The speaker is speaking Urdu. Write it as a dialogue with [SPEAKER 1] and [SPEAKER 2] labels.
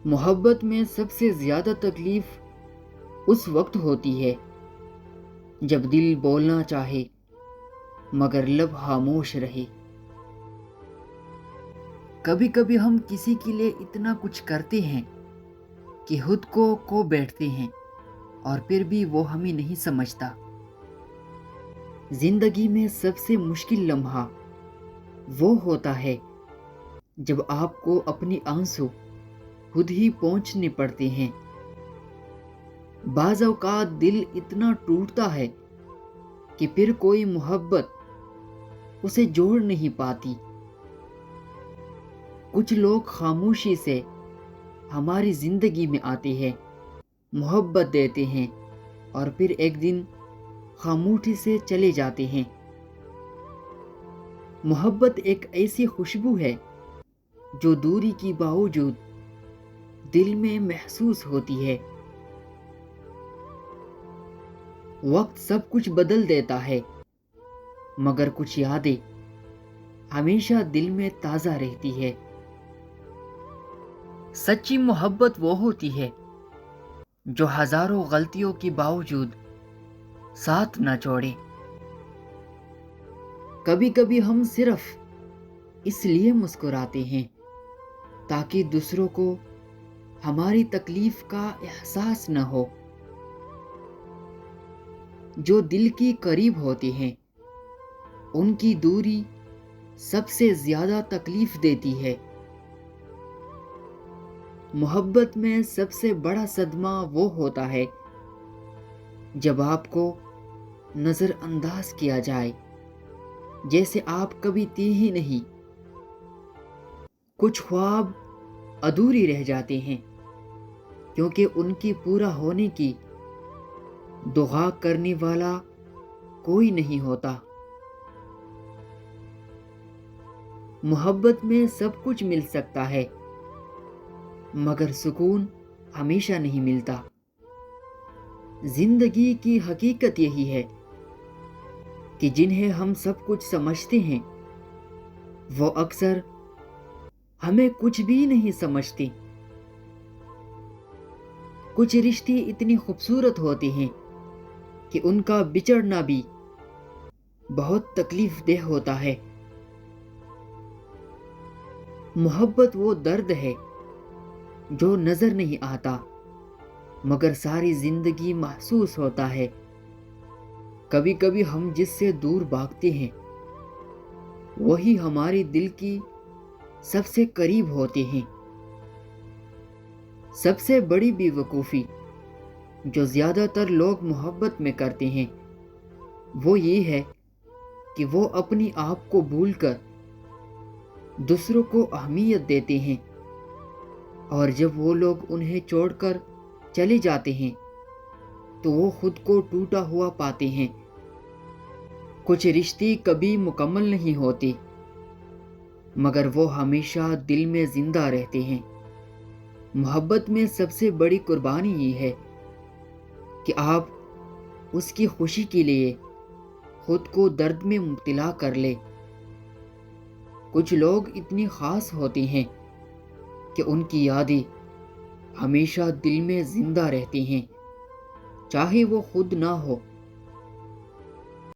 [SPEAKER 1] محبت میں سب سے زیادہ تکلیف اس وقت ہوتی ہے جب دل بولنا چاہے مگر لب خاموش رہے۔ کبھی کبھی ہم کسی کے لیے اتنا کچھ کرتے ہیں کہ خود کو کھو بیٹھتے ہیں اور پھر بھی وہ ہمیں نہیں سمجھتا۔ زندگی میں سب سے مشکل لمحہ وہ ہوتا ہے جب آپ کو اپنی آنسو خود ہی پہنچنے پڑتے ہیں۔ بعض اوقات دل اتنا ٹوٹتا ہے کہ پھر کوئی محبت اسے جوڑ نہیں پاتی۔ کچھ لوگ خاموشی سے ہماری زندگی میں آتے ہیں، محبت دیتے ہیں اور پھر ایک دن خاموشی سے چلے جاتے ہیں۔ محبت ایک ایسی خوشبو ہے جو دوری کے باوجود دل میں محسوس ہوتی ہے۔ وقت سب کچھ بدل دیتا ہے مگر کچھ یادیں ہمیشہ دل میں تازہ رہتی ہے۔ سچی محبت وہ ہوتی ہے جو ہزاروں غلطیوں کے باوجود ساتھ نہ چھوڑے۔ کبھی کبھی ہم صرف اس لیے مسکراتے ہیں تاکہ دوسروں کو ہماری تکلیف کا احساس نہ ہو۔ جو دل کے قریب ہوتے ہیں ان کی دوری سب سے زیادہ تکلیف دیتی ہے۔ محبت میں سب سے بڑا صدمہ وہ ہوتا ہے جب آپ کو نظر انداز کیا جائے جیسے آپ کبھی تھے ہی نہیں۔ کچھ خواب ادھوری رہ جاتے ہیں کیونکہ ان کی پورا ہونے کی دعا کرنے والا کوئی نہیں ہوتا۔ محبت میں سب کچھ مل سکتا ہے مگر سکون ہمیشہ نہیں ملتا۔ زندگی کی حقیقت یہی ہے کہ جنہیں ہم سب کچھ سمجھتے ہیں وہ اکثر ہمیں کچھ بھی نہیں سمجھتے۔ کچھ رشتے اتنی خوبصورت ہوتے ہیں کہ ان کا بچھڑنا بھی بہت تکلیف دہ ہوتا ہے۔ محبت وہ درد ہے جو نظر نہیں آتا مگر ساری زندگی محسوس ہوتا ہے۔ کبھی کبھی ہم جس سے دور بھاگتے ہیں وہی ہمارے دل کی سب سے قریب ہوتے ہیں۔ سب سے بڑی بے وقوفی جو زیادہ تر لوگ محبت میں کرتے ہیں وہ یہ ہے کہ وہ اپنی آپ کو بھول کر دوسروں کو اہمیت دیتے ہیں اور جب وہ لوگ انہیں چھوڑ کر چلے جاتے ہیں تو وہ خود کو ٹوٹا ہوا پاتے ہیں۔ کچھ رشتے کبھی مکمل نہیں ہوتے مگر وہ ہمیشہ دل میں زندہ رہتے ہیں۔ محبت میں سب سے بڑی قربانی یہ ہے کہ آپ اس کی خوشی کے لیے خود کو درد میں مبتلا کر لے۔ کچھ لوگ اتنی خاص ہوتے ہیں کہ ان کی یادیں ہمیشہ دل میں زندہ رہتی ہیں چاہے وہ خود نہ ہو۔